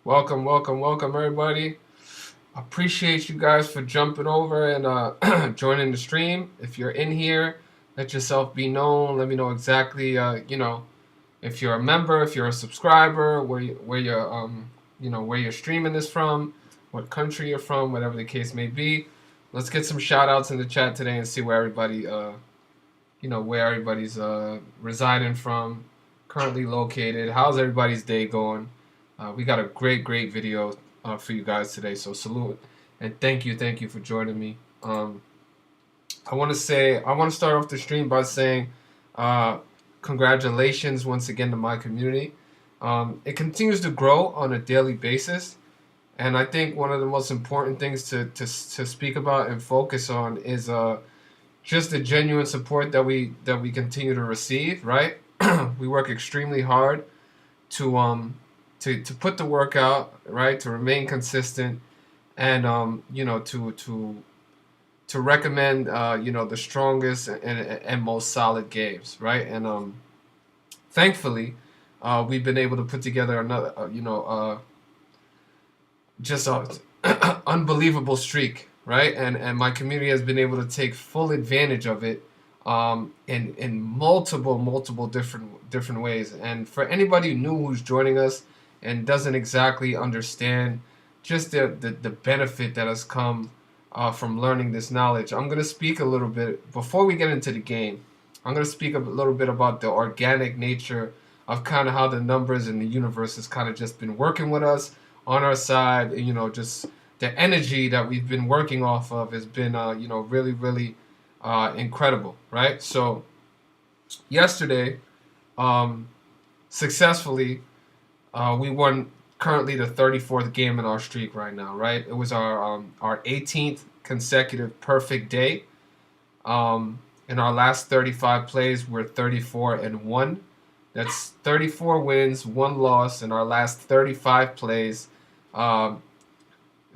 Welcome, everybody. Appreciate you guys for jumping over and joining the stream. If you're in here, let yourself be known. Let me know exactly, if you're a member, if you're a subscriber, where you're streaming this from, what country you're from, whatever the case may be. Let's get some shout outs in the chat today and see where everybody's residing from, currently located. How's everybody's day going? We got a great video for you guys today, so salute and thank you for joining me. I want to start off the stream by saying congratulations once again to my community. It continues to grow on a daily basis, and I think one of the most important things to speak about and focus on is just the genuine support that we continue to receive. Right, we work extremely hard to put the work out, right, to remain consistent, and to recommend the strongest and most solid games, right? And thankfully we've been able to put together another just a unbelievable streak, right? And my community has been able to take full advantage of it in multiple different ways. And for anybody new who's joining us and doesn't exactly understand just the benefit that has come from learning this knowledge, I'm going to speak a little bit, before we get into the game, I'm going to speak a little bit about the organic nature of kind of how the numbers in the universe has kind of just been working with us on our side. Just the energy that we've been working off of has been, really incredible, right? So yesterday, successfully, we won currently the 34th game in our streak right now, right? It was our 18th consecutive perfect day. In our last 35 plays, we're 34-1. That's 34 wins, 1 loss in our last 35 plays.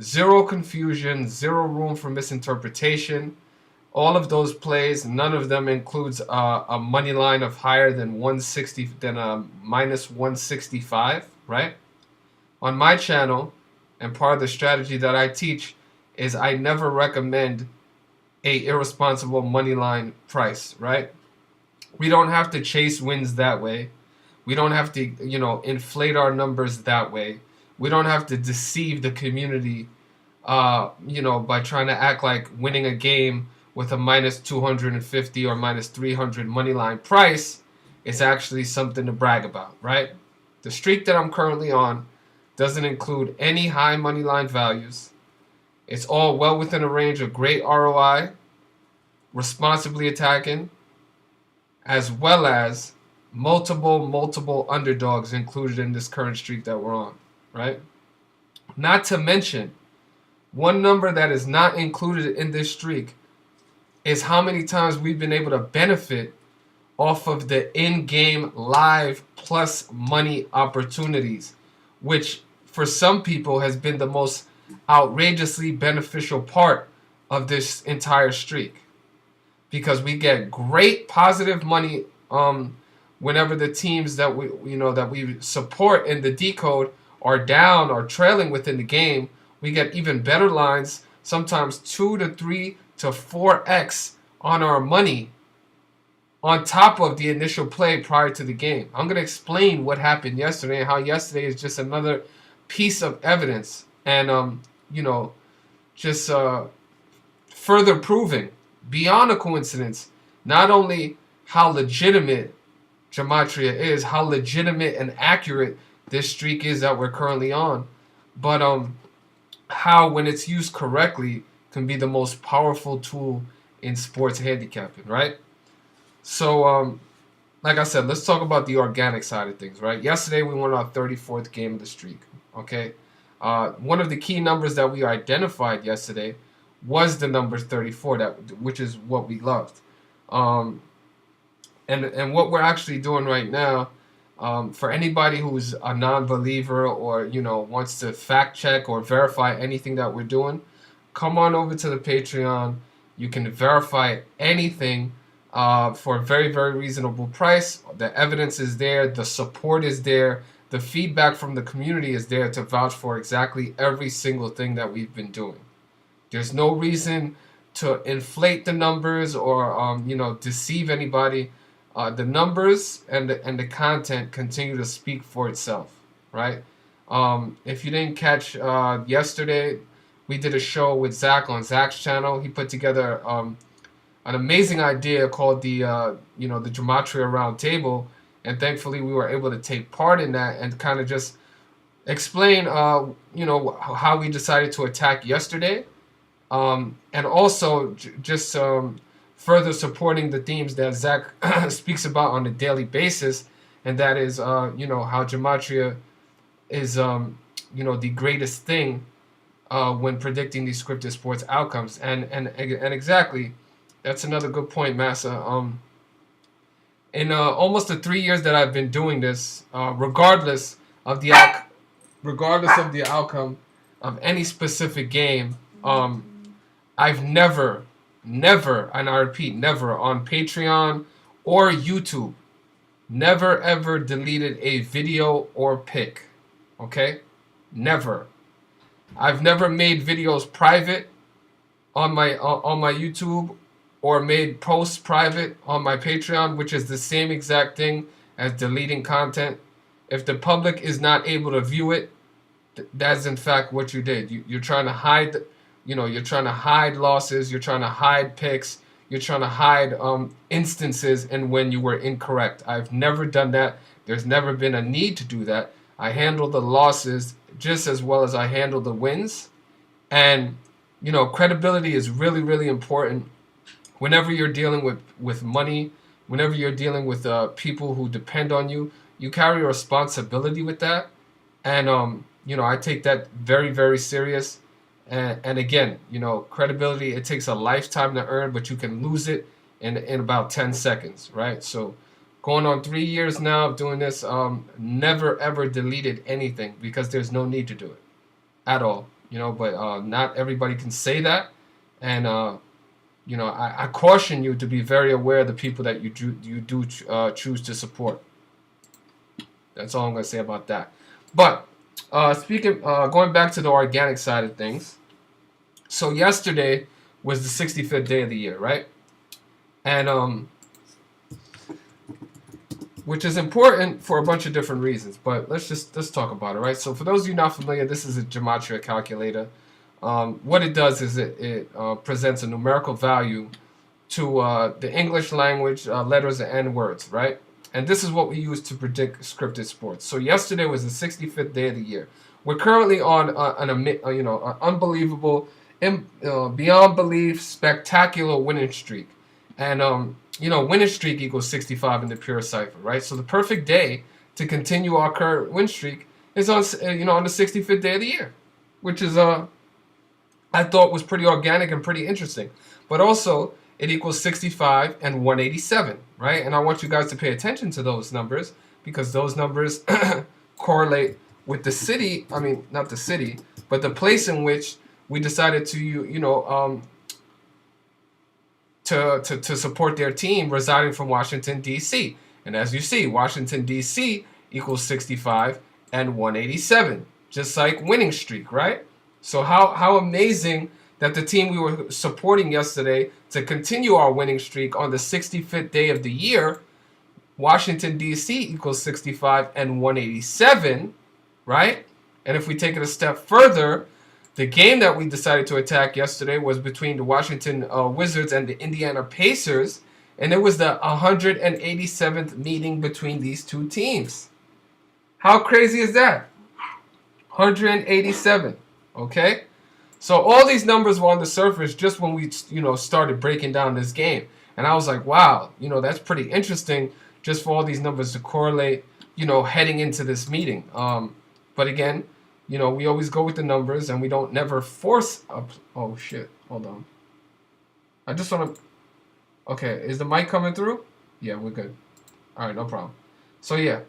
Zero confusion, zero room for misinterpretation. All of those plays, none of them includes a money line of higher than minus 165, right? On my channel, and part of the strategy that I teach is I never recommend a irresponsible money line price, right? We don't have to chase wins that way. We don't have to, inflate our numbers that way. We don't have to deceive the community, by trying to act like winning a game with a minus 250 or minus 300 money line price is actually something to brag about, right? The streak that I'm currently on doesn't include any high money line values. It's all well within a range of great ROI, responsibly attacking, as well as multiple underdogs included in this current streak that we're on, right? Not to mention, one number that is not included in this streak is how many times we've been able to benefit off of the in-game live plus money opportunities, which for some people has been the most outrageously beneficial part of this entire streak, because we get great positive money whenever the teams that we support in the decode are down or trailing within the game. We get even better lines, sometimes 2 to 3 to 4x on our money on top of the initial play prior to the game. I'm going to explain what happened yesterday and how yesterday is just another piece of evidence and just further proving beyond a coincidence not only how legitimate gematria is, how legitimate and accurate this streak is that we're currently on, but how, when it's used correctly, can be the most powerful tool in sports handicapping, right? So, like I said, let's talk about the organic side of things, right? Yesterday, we won our 34th game of the streak, okay? One of the key numbers that we identified yesterday was the number 34, which is what we loved. And what we're actually doing right now, for anybody who's a non-believer or, wants to fact check or verify anything that we're doing, come on over to the Patreon. You can verify anything for a very reasonable price. The evidence is there. The support is there. the feedback from the community is there to vouch for exactly every single thing that we've been doing. There's no reason to inflate the numbers or deceive anybody. The numbers and the content continue to speak for itself, right? If you didn't catch yesterday, we did a show with Zach on Zach's channel. He put together an amazing idea called the the Gematria Round Table, and thankfully we were able to take part in that and kind of just explain how we decided to attack yesterday, and also just further supporting the themes that Zach speaks about on a daily basis, and that is how Gematria is the greatest thing when predicting these scripted sports outcomes, and exactly, that's another good point, Massa. In almost the 3 years that I've been doing this, regardless of the outcome of any specific game, I've never, and I repeat, never on Patreon or YouTube, never ever deleted a video or pic. Okay, never. I've never made videos private on my YouTube, or made posts private on my Patreon, which is the same exact thing as deleting content. If the public is not able to view it, that's in fact what you did. You're trying to hide, you're trying to hide losses, you're trying to hide picks, you're trying to hide instances and when you were incorrect. I've never done that. There's never been a need to do that. I handle the losses just as well as I handle the wins. And, credibility is really, really important. Whenever you're dealing with money, whenever you're dealing with people who depend on you, you carry a responsibility with that. And, I take that very, very serious. And again, credibility, it takes a lifetime to earn, but you can lose it in about 10 seconds, right? So going on 3 years now of doing this, never, ever deleted anything because there's no need to do it at all, but not everybody can say that. And, I caution you to be very aware of the people that you do choose to support. That's all I'm going to say about that. But going back to the organic side of things. So yesterday was the 65th day of the year, right? And which is important for a bunch of different reasons. But let's talk about it, right? So for those of you not familiar, this is a Gematria calculator. What it does is it presents a numerical value to the English language letters and words, right? And this is what we use to predict scripted sports. So yesterday was the 65th day of the year. We're currently on an unbelievable, beyond belief, spectacular winning streak. And winning streak equals 65 in the pure cipher, right? So the perfect day to continue our current win streak is on the 65th day of the year, which is I thought was pretty organic and pretty interesting. But also, it equals 65 and 187, right? And I want you guys to pay attention to those numbers because those numbers correlate with the city, not the city, but the place in which we decided to, to support their team residing from Washington, D.C. And as you see, Washington, D.C. equals 65 and 187, just like winning streak, right? So how amazing that the team we were supporting yesterday to continue our winning streak on the 65th day of the year, Washington, D.C. equals 65 and 187, right? And if we take it a step further, the game that we decided to attack yesterday was between the Washington Wizards and the Indiana Pacers, and it was the 187th meeting between these two teams. How crazy is that? 187. Okay, so all these numbers were on the surface just when we, started breaking down this game, and I was like, wow, that's pretty interesting, just for all these numbers to correlate, heading into this meeting. But again, we always go with the numbers, and we don't never force. Oh shit, hold on. I just want to. Okay, is the mic coming through? Yeah, we're good. All right, no problem. So yeah.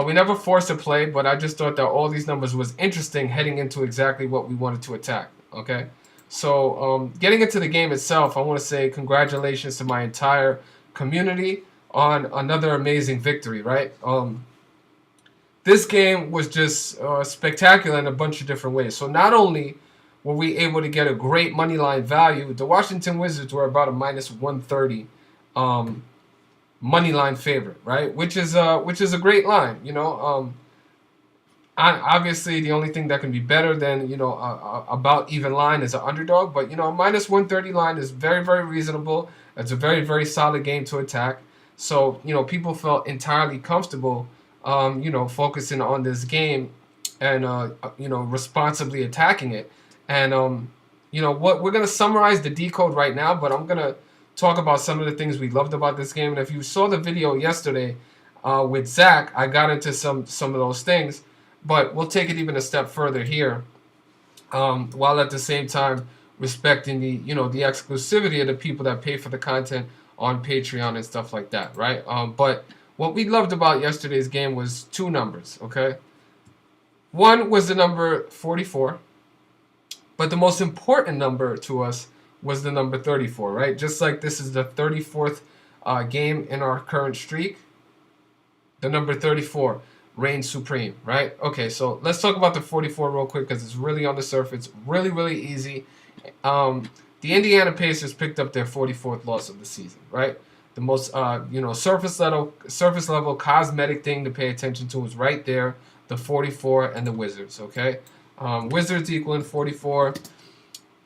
We never forced a play, but I just thought that all these numbers was interesting heading into exactly what we wanted to attack, okay? So getting into the game itself, I want to say congratulations to my entire community on another amazing victory, right? this game was just spectacular in a bunch of different ways. So not only were we able to get a great money line value, the Washington Wizards were about a minus 130 money line favorite, right? Which is a great line, you know. Obviously, the only thing that can be better than, you know, about even line is an underdog, but, you know, a minus 130 line is very, very reasonable. It's a very, very solid game to attack. So, you know, people felt entirely comfortable, you know, focusing on this game and, you know, responsibly attacking it. And, you know, what we're going to summarize the decode right now, but I'm going to talk about some of the things we loved about this game. And if you saw the video yesterday with Zach, I got into some of those things. But we'll take it even a step further here, while at the same time respecting the, you know, the exclusivity of the people that pay for the content on Patreon and stuff like that, right? But what we loved about yesterday's game was two numbers, okay? One was the number 44, but the most important number to us was the number 34, right? Just like this is the 34th game in our current streak, the number 34 reigns supreme, right? Okay, so let's talk about the 44 real quick because it's really on the surface, really, really easy. The Indiana Pacers picked up their 44th loss of the season, right? The most, you know, surface level cosmetic thing to pay attention to is right there, the 44 and the Wizards, okay? Wizards equaling 44.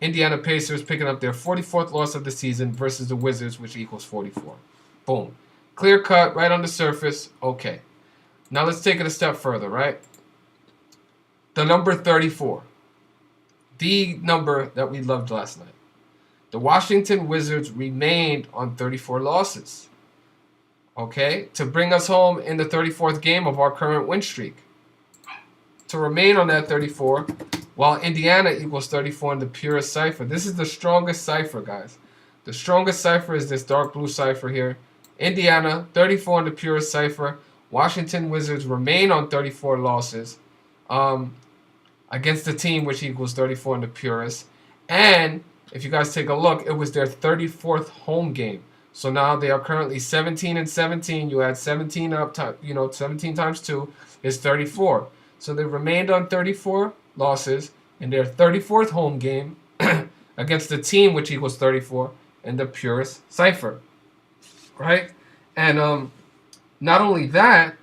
Indiana Pacers picking up their 44th loss of the season versus the Wizards, which equals 44. Boom. Clear cut, right on the surface, okay. Now let's take it a step further, right? The number 34. The number that we loved last night. The Washington Wizards remained on 34 losses. Okay? To bring us home in the 34th game of our current win streak. To remain on that 34, while Indiana equals 34 in the purest cipher. This is the strongest cipher, guys. The strongest cipher is this dark blue cipher here. Indiana, 34 in the purest cipher. Washington Wizards remain on 34 losses against the team which equals 34 in the purest. And if you guys take a look, it was their 34th home game. So now they are currently 17 and 17. You add 17 up, to, you know, 17 times 2 is 34. So they remained on 34 losses in their 34th home game against the team which equals 34 in the purest cipher. Right? And not only that,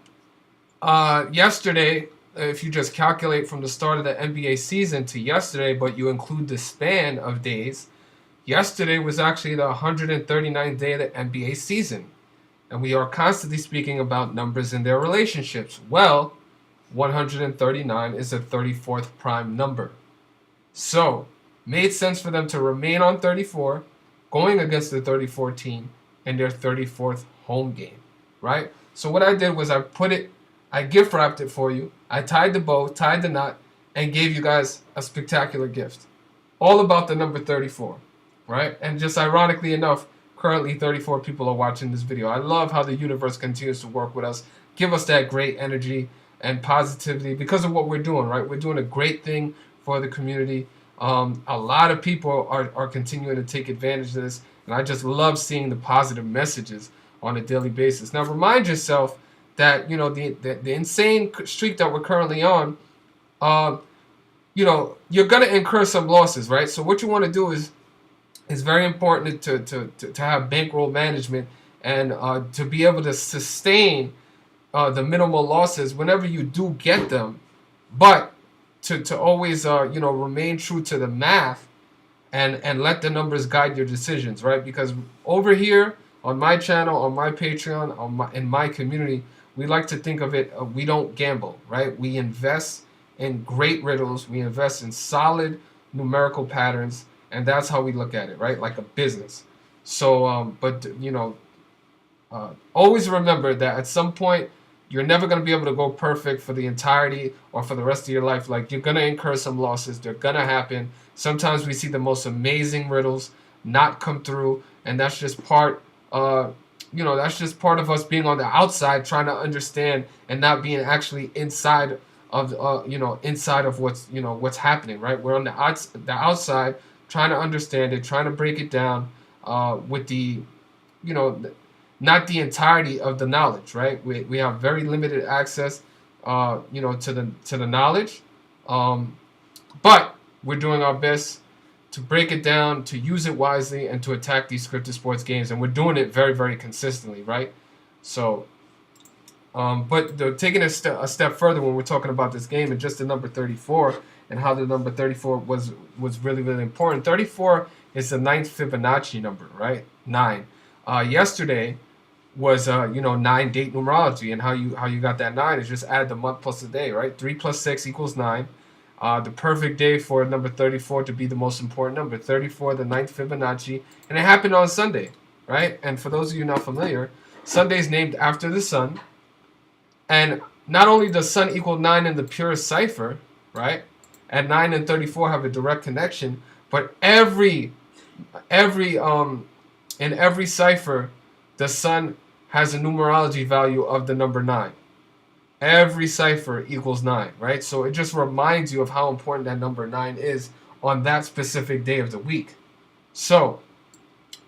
yesterday, if you just calculate from the start of the NBA season to yesterday, but you include the span of days, yesterday was actually the 139th day of the NBA season. And we are constantly speaking about numbers and their relationships. Well, 139 is a 34th prime number. So, made sense for them to remain on 34, going against the 34 team in their 34th home game, right? So what I did was I gift wrapped it for you. I tied the bow, tied the knot, and gave you guys a spectacular gift. All about the number 34, right? And just ironically enough, currently 34 people are watching this video. I love how the universe continues to work with us, give us that great energy and positivity because of what we're doing, right? We're doing a great thing for the community. A lot of people are continuing to take advantage of this, and I just love seeing the positive messages on a daily basis. Now, remind yourself that, you know, the insane streak that we're currently on, you know, you're going to incur some losses, right? So what you want to do is very important to have bankroll management and to be able to sustain the minimal losses whenever you do get them, but to always, you know, remain true to the math and let the numbers guide your decisions, right? Because over here, on my channel, on my Patreon, in my community, we like to think of it, we don't gamble, right? We invest in great riddles. We invest in solid numerical patterns, and that's how we look at it, right? Like a business. So, but, you know, always remember that at some point, you're never going to be able to go perfect for the entirety or for the rest of your life. Like, you're going to incur some losses. They're going to happen. Sometimes we see the most amazing riddles not come through, and that's just part you know, that's just part of us being on the outside trying to understand and not being actually inside of you know, inside of what's, you know, what's happening, right? We're on the outside trying to understand it, trying to break it down with the, you know, not the entirety of the knowledge, right? We have very limited access to the knowledge. But we're doing our best to break it down, to use it wisely, and to attack these scripted sports games. And we're doing it very, very consistently, right? So, but taking a step further when we're talking about this game and just the number 34 and how the number 34 was really, really important. 34 is the ninth Fibonacci number, right? 9. Yesterday was 9 date numerology, and how you got that 9 is just add the month plus the day, right? 3 plus 6 equals 9. The perfect day for number 34 to be the most important number. 34, the ninth Fibonacci, and it happened on Sunday, right? And for those of you not familiar, Sunday is named after the sun, and not only does sun equal 9 in the purest cipher, right? And 9 and 34 have a direct connection, but in every cipher, the sun has a numerology value of the number 9. Every cipher equals 9, right? So it just reminds you of how important that number 9 is on that specific day of the week. So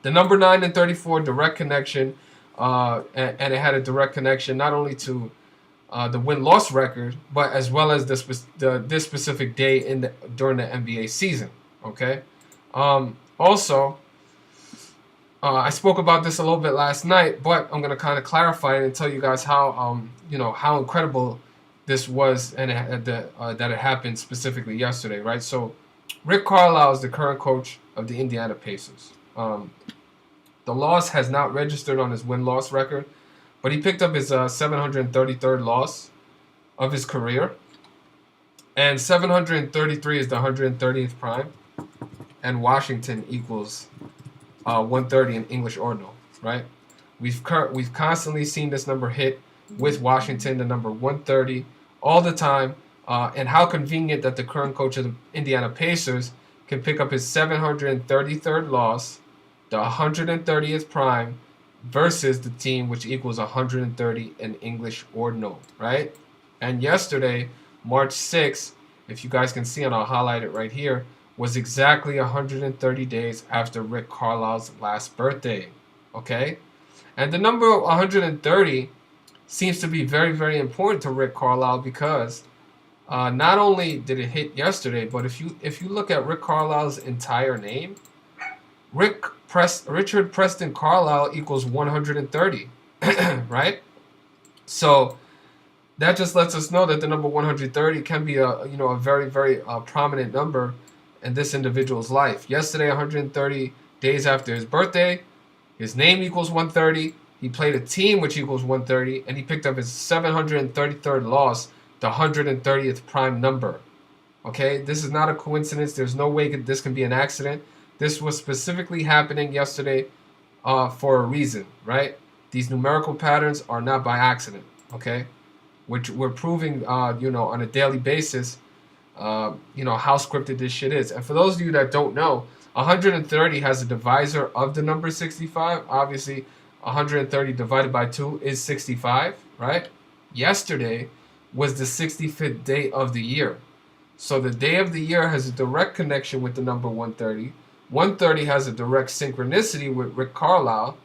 the number 9 and 34, direct connection, and it had a direct connection not only to the win-loss record, but as well as this specific day during the NBA season. Okay. Also, I spoke about this a little bit last night, but I'm gonna kind of clarify it and tell you guys how how incredible this was, and that it happened specifically yesterday, right? So, Rick Carlisle is the current coach of the Indiana Pacers. The loss has not registered on his win-loss record, but he picked up his 733rd loss of his career, and 733 is the 130th prime, and Washington equals 130 in English ordinal, right? We've constantly seen this number hit with Washington, the number 130, all the time. And how convenient that the current coach of the Indiana Pacers can pick up his 733rd loss, the 130th prime, versus the team which equals 130 in English ordinal, right? And yesterday, March 6th, if you guys can see, and I'll highlight it right here, was exactly 130 days after Rick Carlisle's last birthday, okay? And the number 130 seems to be very, very important to Rick Carlisle because not only did it hit yesterday, but if you look at Rick Carlisle's entire name, Richard Preston Carlisle equals 130, right? So that just lets us know that the number 130 can be a very, very prominent number in this individual's life. Yesterday, 130 days after his birthday, his name equals 130. He played a team which equals 130, and he picked up his 733rd loss, the 130th prime number. Okay, this is not a coincidence. There's no way this can be an accident. This was specifically happening yesterday for a reason, right? These numerical patterns are not by accident, okay? Which we're proving, on a daily basis, how scripted this shit is. And for those of you that don't know, 130 has a divisor of the number 65. Obviously, 130 divided by 2 is 65, right? Yesterday was the 65th day of the year. So the day of the year has a direct connection with the number 130. 130 has a direct synchronicity with Rick Carlisle,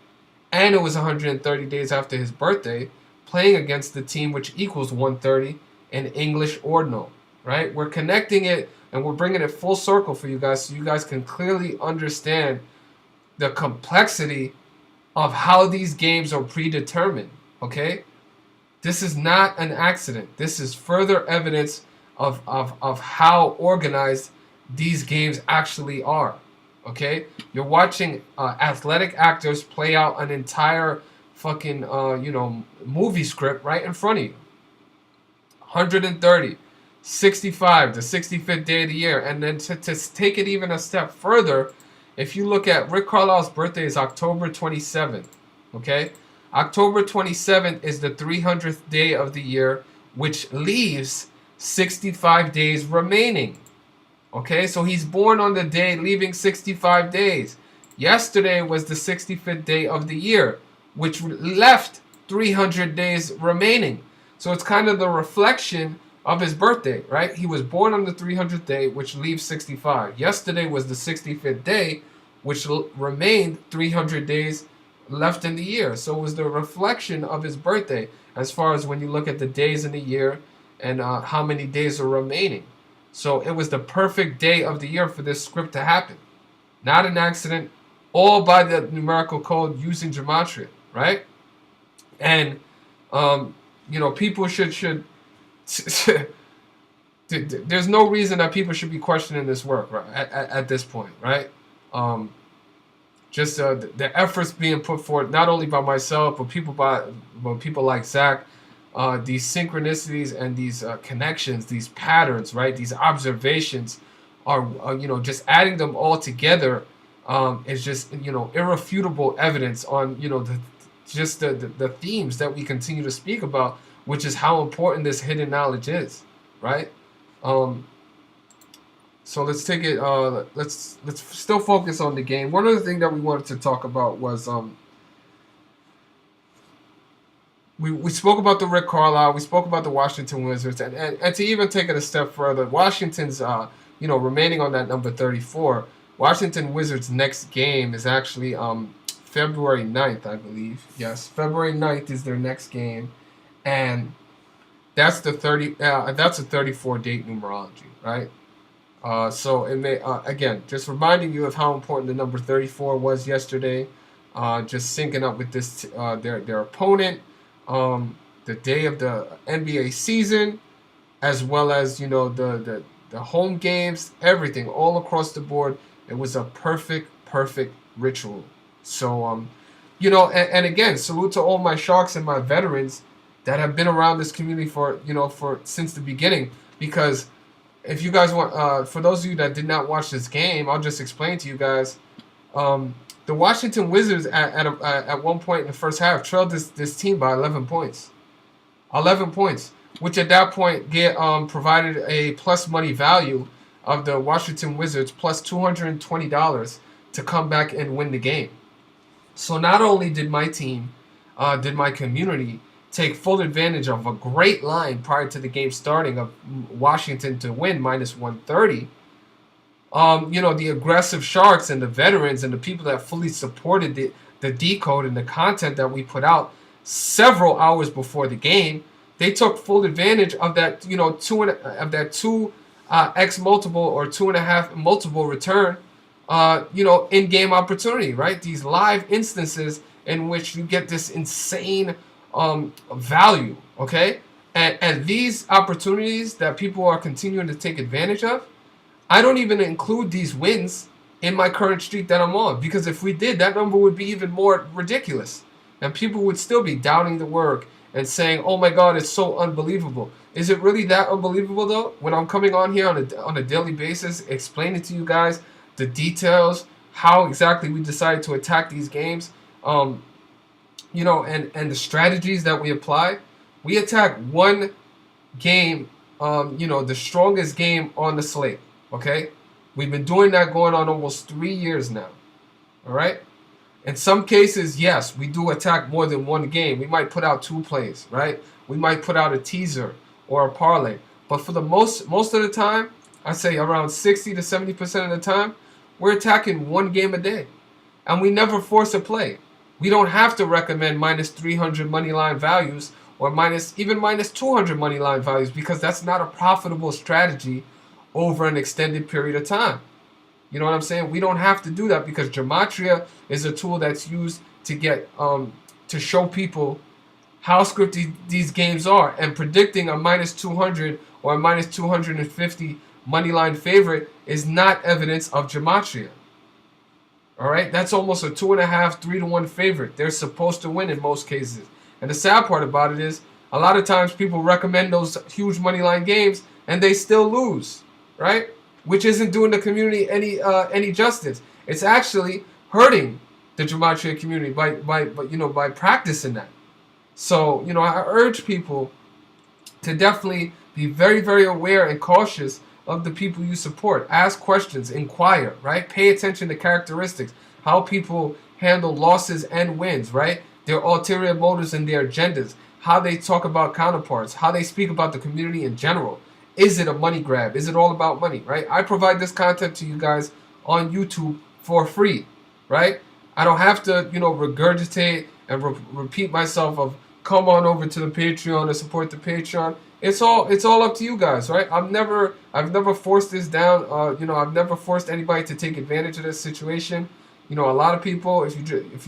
and it was 130 days after his birthday, playing against the team which equals 130 in English ordinal, right? We're connecting it, and we're bringing it full circle for you guys so you guys can clearly understand the complexity of how these games are predetermined, okay? This is not an accident. This is further evidence of how organized these games actually are, okay? You're watching athletic actors play out an entire fucking, movie script right in front of you. 130, 65, the 65th day of the year. And then to take it even a step further, if you look at Rick Carlisle's birthday is October 27th, okay? October 27th is the 300th day of the year, which leaves 65 days remaining. Okay, so he's born on the day leaving 65 days. Yesterday was the 65th day of the year, which left 300 days remaining. So it's kind of the reflection of his birthday, right? He was born on the 300th day, which leaves 65. Yesterday was the 65th day, which remained 300 days left in the year. So it was the reflection of his birthday as far as when you look at the days in the year and how many days are remaining. So it was the perfect day of the year for this script to happen. Not an accident, all by the numerical code using gematria, right? And people should there's no reason that people should be questioning this work, right, at this point, right? Just the efforts being put forth not only by myself but people like Zach, these synchronicities and these connections, these patterns, right? These observations are just adding them all together is just irrefutable evidence on the themes that we continue to speak about, which is how important this hidden knowledge is, right? So let's take it. Let's still focus on the game. One other thing that we wanted to talk about was we spoke about the Rick Carlisle. We spoke about the Washington Wizards, and to even take it a step further, Washington's remaining on that number 34. Washington Wizards' next game is actually February 9th, I believe. Yes, February 9th is their next game, and that's the 30. That's a 34 date numerology, right? So it may again just reminding you of how important the number 34 was yesterday. Just syncing up with this their opponent, the day of the NBA season, as well as the home games, everything all across the board. It was a perfect ritual. So and again, salute to all my Sharks and my veterans that have been around this community for since the beginning. Because if you guys want, for those of you that did not watch this game, I'll just explain to you guys. The Washington Wizards at one point in the first half trailed this team by 11 points. 11 points, which at that point provided a plus money value of the Washington Wizards plus $220 to come back and win the game. So not only did my team, did my community take full advantage of a great line prior to the game starting of Washington to win minus 130. The aggressive Sharks and the veterans and the people that fully supported the decode and the content that we put out several hours before the game, they took full advantage of that, 2x multiple or 2.5 multiple return, in-game opportunity, right? These live instances in which you get this insane value, okay? And these opportunities that people are continuing to take advantage of, I don't even include these wins in my current streak that I'm on, because if we did, that number would be even more ridiculous. And people would still be doubting the work and saying, oh my God, it's so unbelievable. Is it really that unbelievable though? When I'm coming on here on a daily basis, explaining to you guys the details, how exactly we decided to attack these games, and the strategies that we apply. We attack one game, the strongest game on the slate, okay? We've been doing that going on almost 3 years now, all right? In some cases, yes, we do attack more than one game. We might put out 2 plays, right? We might put out a teaser or a parlay. But for the most of the time, I say around 60 to 70% of the time, we're attacking one game a day. And we never force a play. We don't have to recommend minus 300 money line values or minus 200 money line values, because that's not a profitable strategy over an extended period of time. You know what I'm saying? We don't have to do that, because gematria is a tool that's used to get to show people how scripted these games are, and predicting a minus 200 or a minus 250 money line favorite is not evidence of gematria. All right, that's almost a 2.5, 3-to-1 favorite. They're supposed to win in most cases. And the sad part about it is, a lot of times people recommend those huge money line games and they still lose, right? Which isn't doing the community any justice. It's actually hurting the gematria community by practicing that. So I urge people to definitely be very, very aware and cautious of the people you support. Ask questions, inquire, right? Pay attention to characteristics, how people handle losses and wins, right? Their ulterior motives and their agendas, how they talk about counterparts, how they speak about the community in general. Is it a money grab? Is it all about money, right? I provide this content to you guys on YouTube for free, right? I don't have to, regurgitate and repeat myself of come on over to the Patreon and support the Patreon. It's all up to you guys, right? I've never forced this down. I've never forced anybody to take advantage of this situation. A lot of people, if you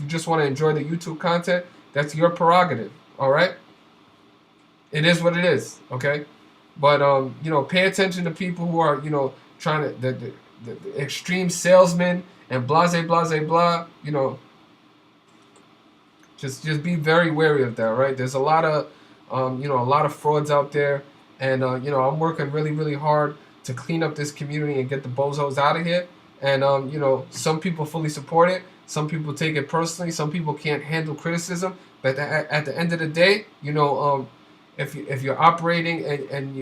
just want to enjoy the YouTube content, that's your prerogative. All right, it is what it is. Okay, but pay attention to people who are trying to the extreme salesmen and blase blase blah. Just be very wary of that, right? There's a lot of a lot of frauds out there, and I'm working really really hard to clean up this community and get the bozos out of here. And some people fully support it. Some people take it personally. Some people can't handle criticism. But at the end of the day, if you're operating and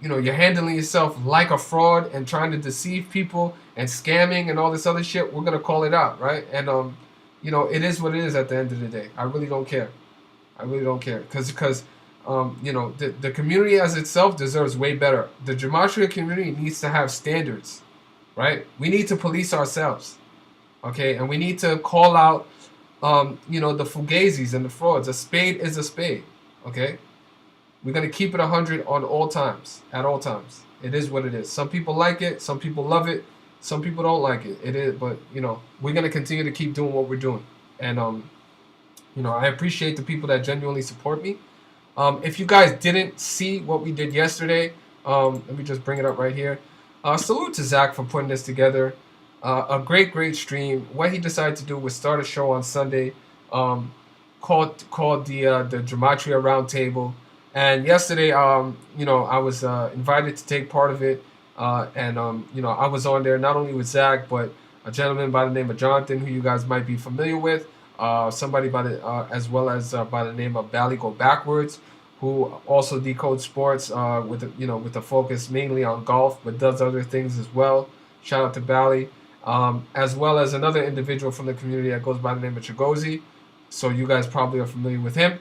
you're handling yourself like a fraud and trying to deceive people and scamming and all this other shit, we're gonna call it out, right? And it is what it is at the end of the day. I really don't care. I really don't care because the community as itself deserves way better. The gematria community needs to have standards, right? We need to police ourselves, okay? And we need to call out, the fugazis and the frauds. A spade is a spade, okay? We're gonna keep it 100 on all times, at all times. It is what it is. Some people like it, some people love it, some people don't like it. It is, but we're gonna continue to keep doing what we're doing. And I appreciate the people that genuinely support me. If you guys didn't see what we did yesterday, let me just bring it up right here. Salute to Zach for putting this together. A great stream. What he decided to do was start a show on Sunday, called the Gematria Roundtable. And yesterday, I was invited to take part of it, and I was on there not only with Zach, but a gentleman by the name of Jonathan, who you guys might be familiar with, somebody as well as by the name of Bally Go Backwards, who also decodes sports with a focus mainly on golf, but does other things as well. Shout out to Bally, as well as another individual from the community that goes by the name of Chigozi. So you guys probably are familiar with him.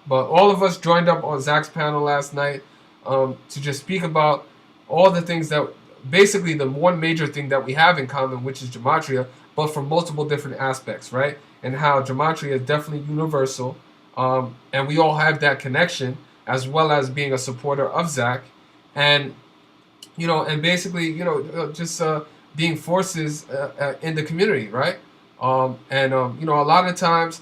But all of us joined up on Zach's panel last night to just speak about all the things that, basically the one major thing that we have in common, which is gematria, but from multiple different aspects, right? And how gematria is definitely universal, and we all have that connection, as well as being a supporter of Zach, and and basically just being forces in the community, right? A lot of times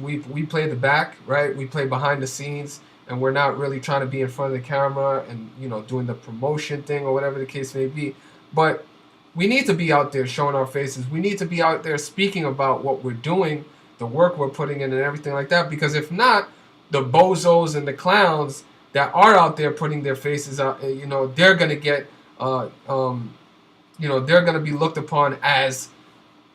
we play the back, right? We play behind the scenes, and we're not really trying to be in front of the camera and doing the promotion thing or whatever the case may be. But we need to be out there showing our faces. We need to be out there speaking about what we're doing, the work we're putting in, and everything like that. Because if not, the bozos and the clowns that are out there putting their faces out, they're gonna get, they're gonna be looked upon as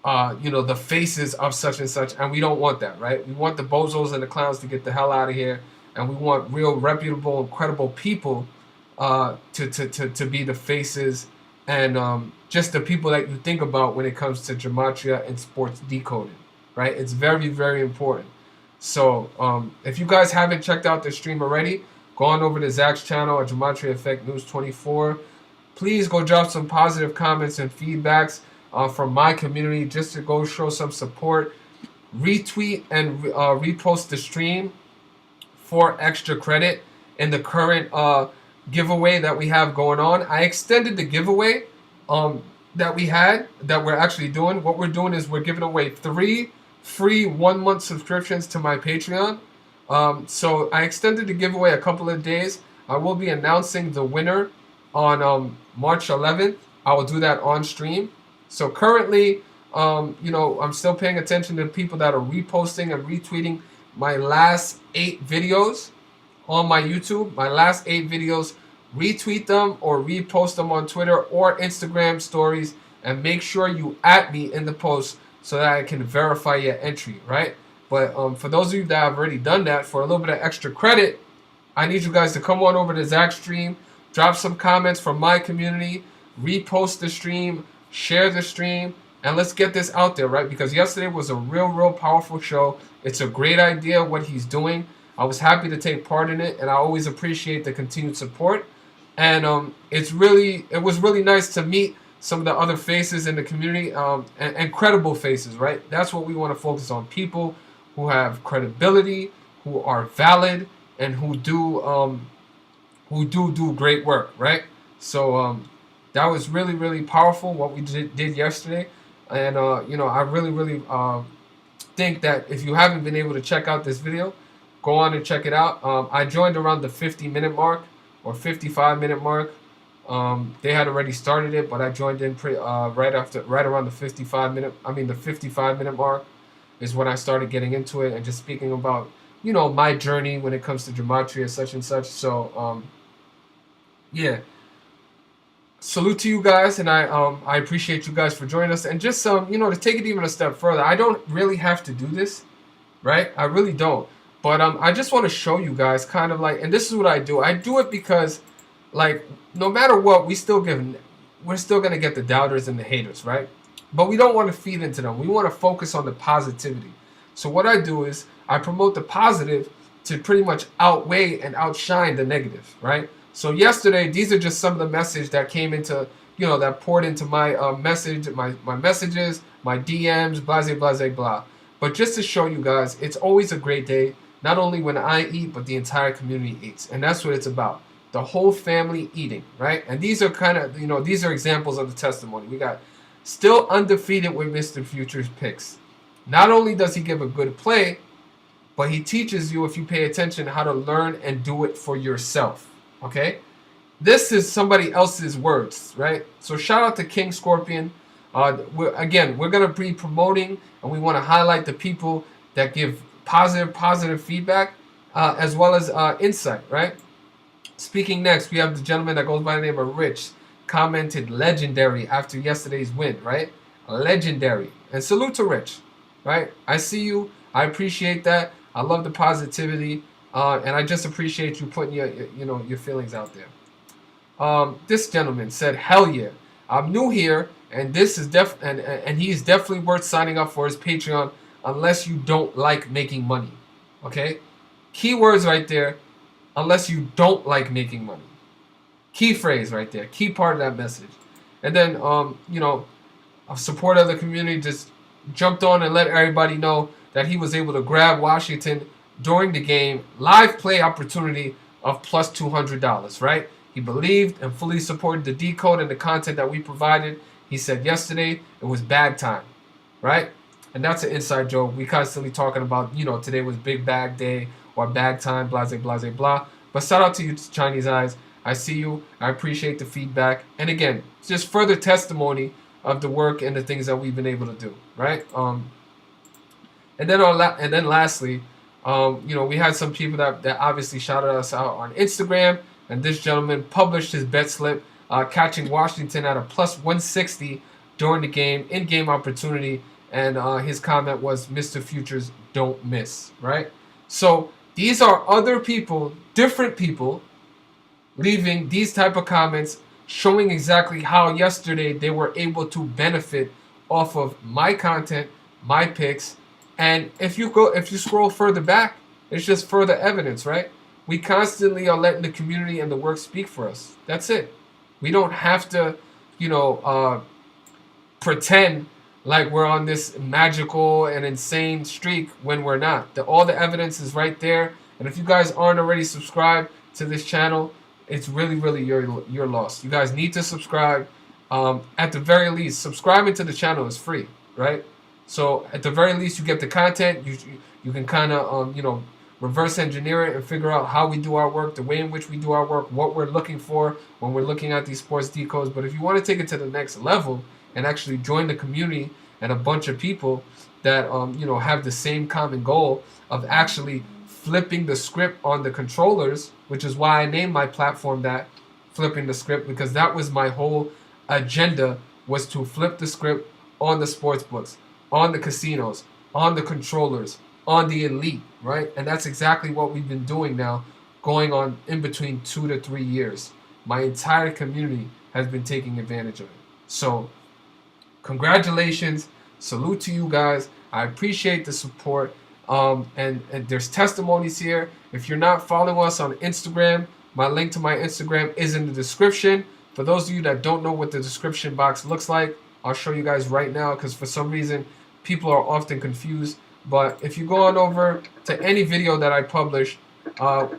the faces of such and such, and we don't want that, right? We want the bozos and the clowns to get the hell out of here, and we want real, reputable, and credible people to be the faces and just the people that you think about when it comes to gematria and sports decoding, right? It's very, very important. So if you guys haven't checked out the stream already, go on over to Zach's channel at Gematria Effect News 24. Please go drop some positive comments and feedbacks from my community, just to go show some support. Retweet and repost the stream for extra credit in the current giveaway that we have going on. I extended the giveaway that we're actually doing. What we're doing is we're giving away 3 free 1-month subscriptions to my Patreon. So I extended the giveaway a couple of days. I will be announcing the winner on March 11th. I will do that on stream. So currently, I'm still paying attention to people that are reposting and retweeting my last 8 videos on my YouTube. My last 8 videos, retweet them or repost them on Twitter or Instagram stories, and make sure you @ me in the post so that I can verify your entry, right? But for those of you that have already done that, for a little bit of extra credit, I need you guys to come on over to Zach's stream, drop some comments from my community, repost the stream, share the stream, and let's get this out there, right? Because yesterday was a real powerful show. It's a great idea what he's doing. I was happy to take part in it, and I always appreciate the continued support. And it was really nice to meet some of the other faces in the community, and credible faces, right? That's what we want to focus on. People who have credibility, who are valid, and who do great work, right? So that was really powerful what we did yesterday, and I really think that if you haven't been able to check out this video, go on and check it out. I joined around the 50-minute mark or 55-minute mark. They had already started it, but I joined in right around the 55-minute mark is when I started getting into it and just speaking about my journey when it comes to gematria and such and such. So yeah, salute to you guys, and I appreciate you guys for joining us. And just to take it even a step further, I don't really have to do this, right? I really don't. But I just want to show you guys kind of like, and this is what I do. I do it because, like, no matter what, we're still gonna get the doubters and the haters, right? But we don't want to feed into them. We want to focus on the positivity. So what I do is I promote the positive to pretty much outweigh and outshine the negative, right? So yesterday, these are just some of the message that came into, that poured into my my messages, my DMs, blah, blah. But just to show you guys, it's always a great day, not only when I eat, but the entire community eats. And that's what it's about. The whole family eating, right? And these are kind of, these are examples of the testimony. We got still undefeated with Mr. Futures picks. Not only does he give a good play, but he teaches you, if you pay attention, how to learn and do it for yourself. Okay, this is somebody else's words, right? So shout out to King Scorpion. We're gonna be promoting, and we want to highlight the people that give positive feedback, as well as insight, right? Speaking next, we have the gentleman that goes by the name of Rich, commented legendary after yesterday's win, right? Legendary, and salute to Rich, right? I see you. I appreciate that. I love the positivity. And I just appreciate you putting your feelings out there. This gentleman said, "Hell yeah, I'm new here, and this is and he's definitely worth signing up for his Patreon, unless you don't like making money." Okay, keywords right there. Unless you don't like making money. Key phrase right there. Key part of that message. And then a support of the community just jumped on and let everybody know that he was able to grab Washington during the game, live play opportunity of plus $200, right? He believed and fully supported the decode and the content that we provided. He said yesterday it was bag time, right? And that's an inside joke. We constantly talking about, today was big bag day or bag time, blah, blah. But shout out to you, Chinese Eyes. I see you. I appreciate the feedback. And again, just further testimony of the work and the things that we've been able to do, right? And then lastly, we had some people that obviously shouted us out on Instagram, and this gentleman published his bet slip, catching Washington at a plus 160 during the game, in-game opportunity, and his comment was, "Mr. Futures, don't miss," right? So these are other people, different people, leaving these type of comments, showing exactly how yesterday they were able to benefit off of my content, my picks. And if you scroll further back, it's just further evidence, right? We constantly are letting the community and the work speak for us. That's it. We don't have to, pretend like we're on this magical and insane streak when we're not. All the evidence is right there. And if you guys aren't already subscribed to this channel, it's really your loss. You guys need to subscribe. At the very least, subscribing to the channel is free, right? So at the very least, you get the content. You can kind of reverse engineer it and figure out how we do our work, the way in which we do our work, what we're looking for when we're looking at these sports decodes. But if you want to take it to the next level and actually join the community and a bunch of people that have the same common goal of actually flipping the script on the controllers, which is why I named my platform that, Flipping the Script, because that was my whole agenda, was to flip the script on the sports books, on the casinos, on the controllers, on the elite, right? And that's exactly what we've been doing now, going on in between 2 to 3 years. My entire community has been taking advantage of it. So congratulations, salute to you guys. I appreciate the support. And there's testimonies here. If you're not following us on Instagram, my link to my Instagram is in the description. For those of you that don't know what the description box looks like, I'll show you guys right now, because for some reason people are often confused But if you go on over to any video that I publish, let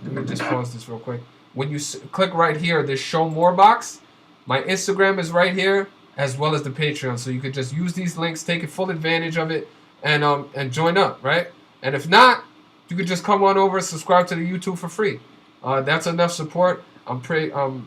me just pause this real quick. When you click right here, this show more box, my Instagram is right here, as well as the Patreon. So you could just use these links, take full advantage of it, and join up, right? And if not, you could just come on over and subscribe to the YouTube for free. That's enough support. I'm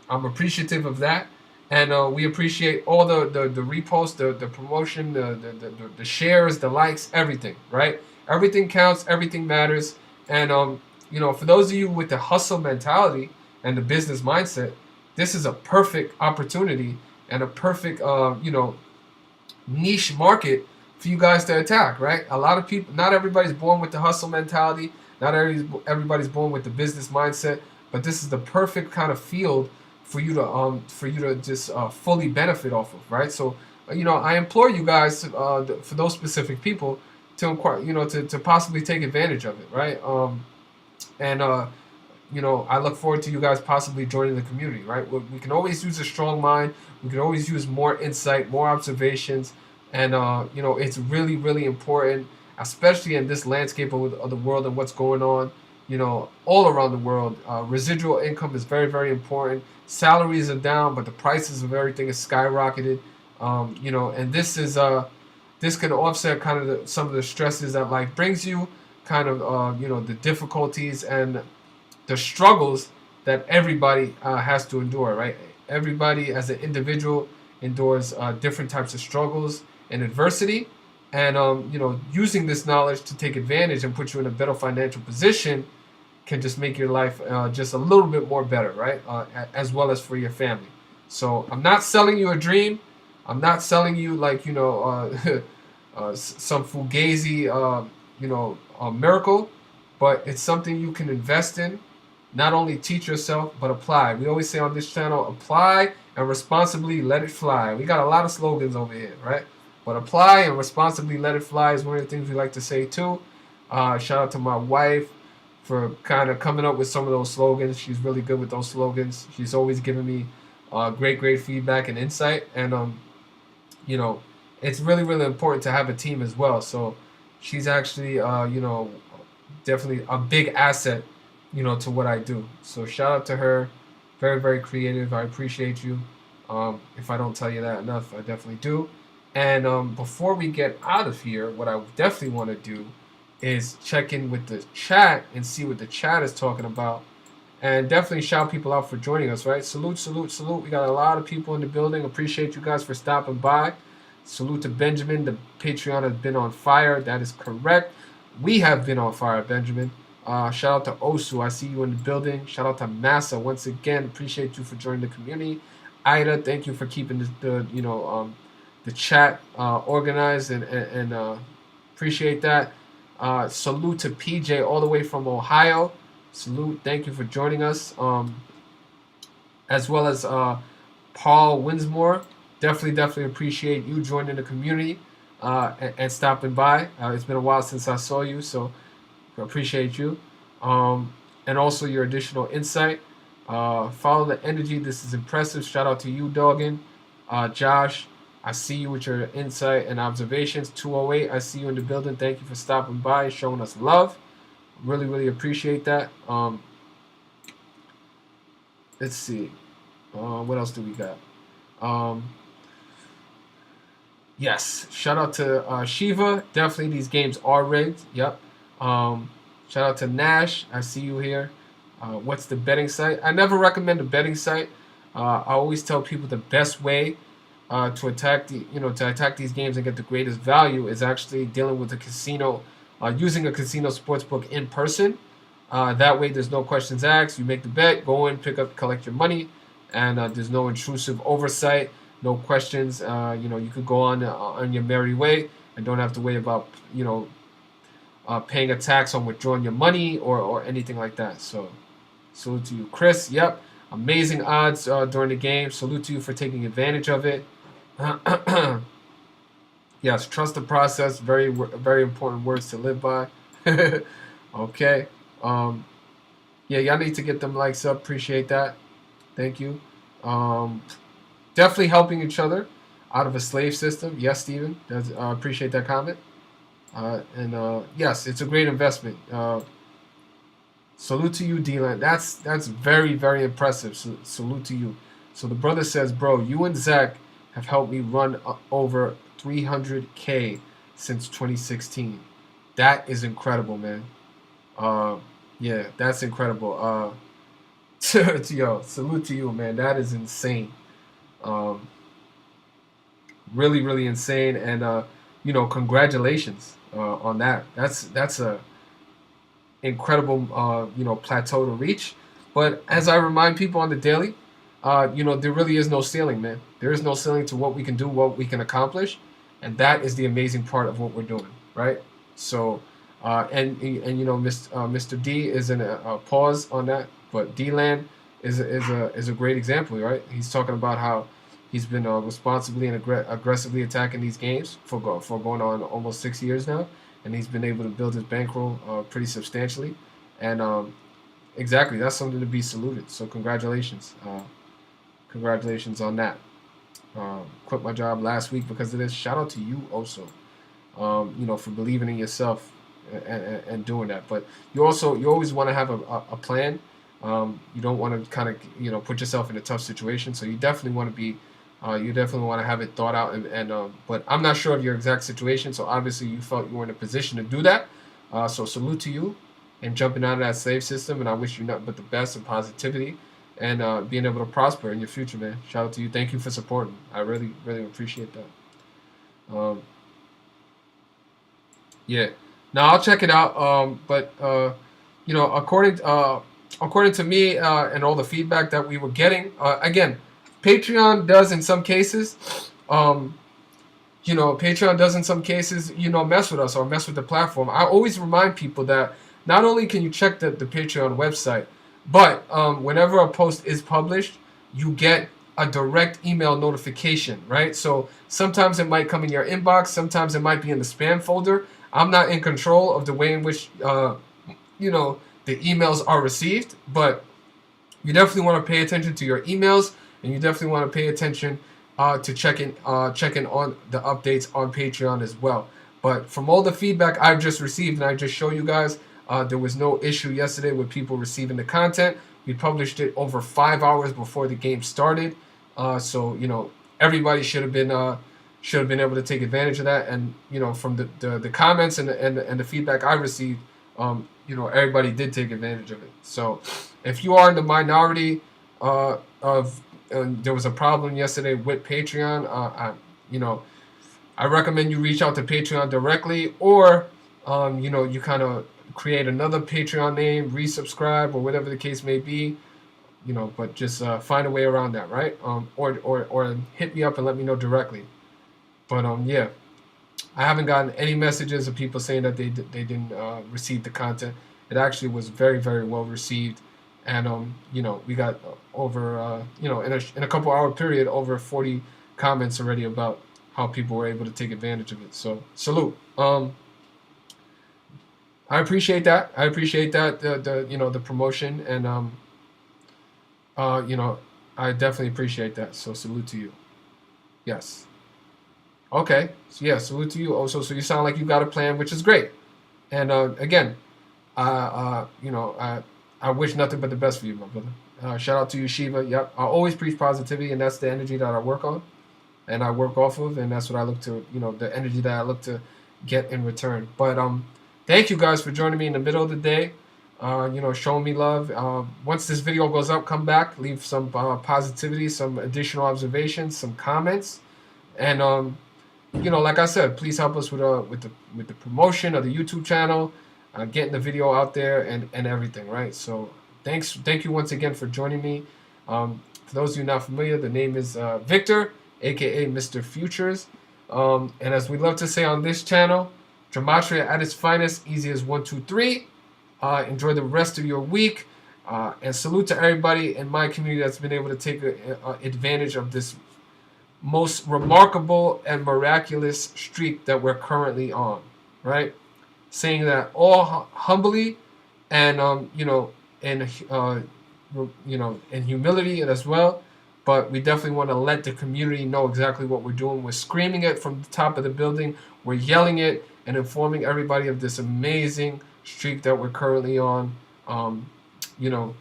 appreciative of that, and we appreciate all the reposts, the promotion, the shares, the likes, everything. Right? Everything counts. Everything matters. And for those of you with the hustle mentality and the business mindset, this is a perfect opportunity and a perfect niche market for you guys to attack, right? A lot of people, not everybody's born with the hustle mentality, not everybody's born with the business mindset, but this is the perfect kind of field for you to just fully benefit off of, right? So, I implore you guys for those specific people to inquire, to possibly take advantage of it, right? And I look forward to you guys possibly joining the community, right? We can always use a strong mind. We can always use more insight, more observations, and it's really, really important, especially in this landscape of the world and what's going on, all around the world. Residual income is very, very important. Salaries are down, but the prices of everything is skyrocketed. And this can offset kind of some of the stresses that life brings you, kind of the difficulties and the struggles that everybody has to endure, right? Everybody as an individual endures different types of struggles and adversity, and using this knowledge to take advantage and put you in a better financial position can just make your life just a little bit more better, right? As well as for your family. So I'm not selling you a dream. I'm not selling you some fugazi a miracle, but it's something you can invest in. Not only teach yourself, but apply. We always say on this channel, apply and responsibly let it fly. We got a lot of slogans over here, right? But apply and responsibly let it fly is one of the things we like to say too. Shout out to my wife for kind of coming up with some of those slogans. She's really good with those slogans. She's always giving me great feedback and insight. And, it's really, really important to have a team as well. So she's actually, definitely a big asset to what I do. So shout out to her. Very, very creative. I appreciate you. If I don't tell you that enough, I definitely do. And before we get out of here, what I definitely want to do is check in with the chat and see what the chat is talking about. And definitely shout people out for joining us, right? Salute, salute, salute. We got a lot of people in the building. Appreciate you guys for stopping by. Salute to Benjamin. The Patreon has been on fire. That is correct. We have been on fire, Benjamin. Shout out to Osu. I see you in the building. Shout out to Massa. Once again, appreciate you for joining the community. Ida, thank you for keeping the chat organized and appreciate that. Salute to PJ all the way from Ohio. Salute. Thank you for joining us. As well as Paul Winsmore. Definitely appreciate you joining the community and stopping by. It's been a while since I saw you, so appreciate you. And also your additional insight. Follow the energy. This is impressive. Shout out to you, Doggin. Josh, I see you with your insight and observations. 208, I see you in the building. Thank you for stopping by and showing us love. Really, really appreciate that. Let's see. What else do we got? Yes, shout out to Shiva. Definitely these games are rigged. Yep. Shout out to Nash. I see you here. What's the betting site? I never recommend a betting site. I always tell people the best way to attack these games and get the greatest value is actually dealing with a casino, using a casino sportsbook in person. That way, there's no questions asked. You make the bet, go in, collect your money, and there's no intrusive oversight, no questions. You could go on your merry way and don't have to worry about paying a tax on withdrawing your money or anything like that. So, salute to you, Chris. Yep, amazing odds during the game. Salute to you for taking advantage of it. Yes, trust the process. Very, very important words to live by. Okay. Yeah, y'all need to get them likes up. Appreciate that. Thank you. Definitely helping each other out of a slave system. Yes, Steven. Appreciate that comment. Yes, it's a great investment. Salute to you, D-Land. That's very, very impressive. Salute to you. So the brother says, bro, you and Zach have helped me run over 300K since 2016. That is incredible, man. Uh, yeah, that's incredible. Yo, salute to you, man. That is insane. Um, really, really insane. And congratulations on that. That's a incredible plateau to reach. But as I remind people on the daily, there really is no ceiling, man. There is no ceiling to what we can do, what we can accomplish, and that is the amazing part of what we're doing, right? So, Mr. D is in a pause on that, but D Land is a great example, right? He's talking about how he's been responsibly and aggressively attacking these games for going on almost 6 years now, and he's been able to build his bankroll pretty substantially, and exactly, that's something to be saluted. So congratulations on that. Quit my job last week because of this. Shout out to you also, for believing in yourself and doing that. But you always want to have a plan. You don't want to kind of put yourself in a tough situation. So you definitely want to be you definitely want to have it thought out. But I'm not sure of your exact situation. So obviously you felt you were in a position to do that. So salute to you and jumping out of that slave system. And I wish you nothing but the best and positivity and being able to prosper in your future, man. Shout out to you. Thank you for supporting. I really, really appreciate that. Yeah. Now I'll check it out. According to me and all the feedback that we were getting, again, Patreon does in some cases, mess with us or mess with the platform. I always remind people that not only can you check the Patreon website, but whenever a post is published, you get a direct email notification, right? So sometimes it might come in your inbox, sometimes it might be in the spam folder. I'm not in control of the way in which the emails are received, but you definitely want to pay attention to your emails, and you definitely want to pay attention to checking on the updates on Patreon as well. But from all the feedback I've just received, and I just show you guys, there was no issue yesterday with people receiving the content. We published it over 5 hours before the game started, so everybody should have been able to take advantage of that. And from the comments and the feedback I received, everybody did take advantage of it. So if you are in the minority there was a problem yesterday with Patreon, I recommend you reach out to Patreon directly, or you kind of create another Patreon name, resubscribe, or whatever the case may be. But just find a way around that, right? Or hit me up and let me know directly. But yeah, I haven't gotten any messages of people saying that they didn't receive the content. It actually was very, very well received, and we got over in a couple hour period over 40 comments already about how people were able to take advantage of it. So salute. I appreciate that. The promotion, and I definitely appreciate that. So salute to you. Yes. Okay. So yeah, salute to you also. So you sound like you got a plan, which is great. And again, I wish nothing but the best for you, my brother. Shout out to you, Shiva. Yep. I always preach positivity, and that's the energy that I work on, and I work off of, and that's what I look to, the energy that I look to get in return. But thank you guys for joining me in the middle of the day. Showing me love. Once this video goes up, come back, leave some positivity, some additional observations, some comments, and like I said, please help us with the promotion of the YouTube channel, getting the video out there and everything, right? So thank you once again for joining me. For those of you not familiar, the name is Victor, aka Mr.Futures, and as we love to say on this channel, Gematria at its finest, easy as 1, 2, 3. Enjoy the rest of your week, and salute to everybody in my community that's been able to take advantage of this most remarkable and miraculous streak that we're currently on, right? Saying that all humbly and in humility as well. But we definitely want to let the community know exactly what we're doing. We're screaming it from the top of the building. We're yelling it, and informing everybody of this amazing streak that we're currently on. You know,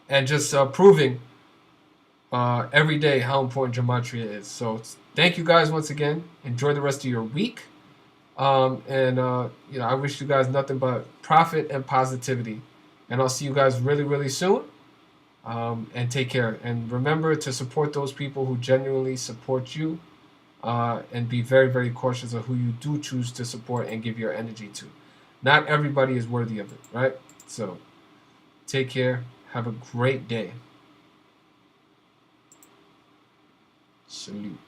and just proving every day how important gematria is. So thank you guys once again. Enjoy the rest of your week. And you know, I wish you guys nothing but profit and positivity. And I'll see you guys really, really soon. And take care. And remember to support those people who genuinely support you. And be very, very cautious of who you do choose to support and give your energy to. Not everybody is worthy of it, right? So take care. Have a great day. Salute.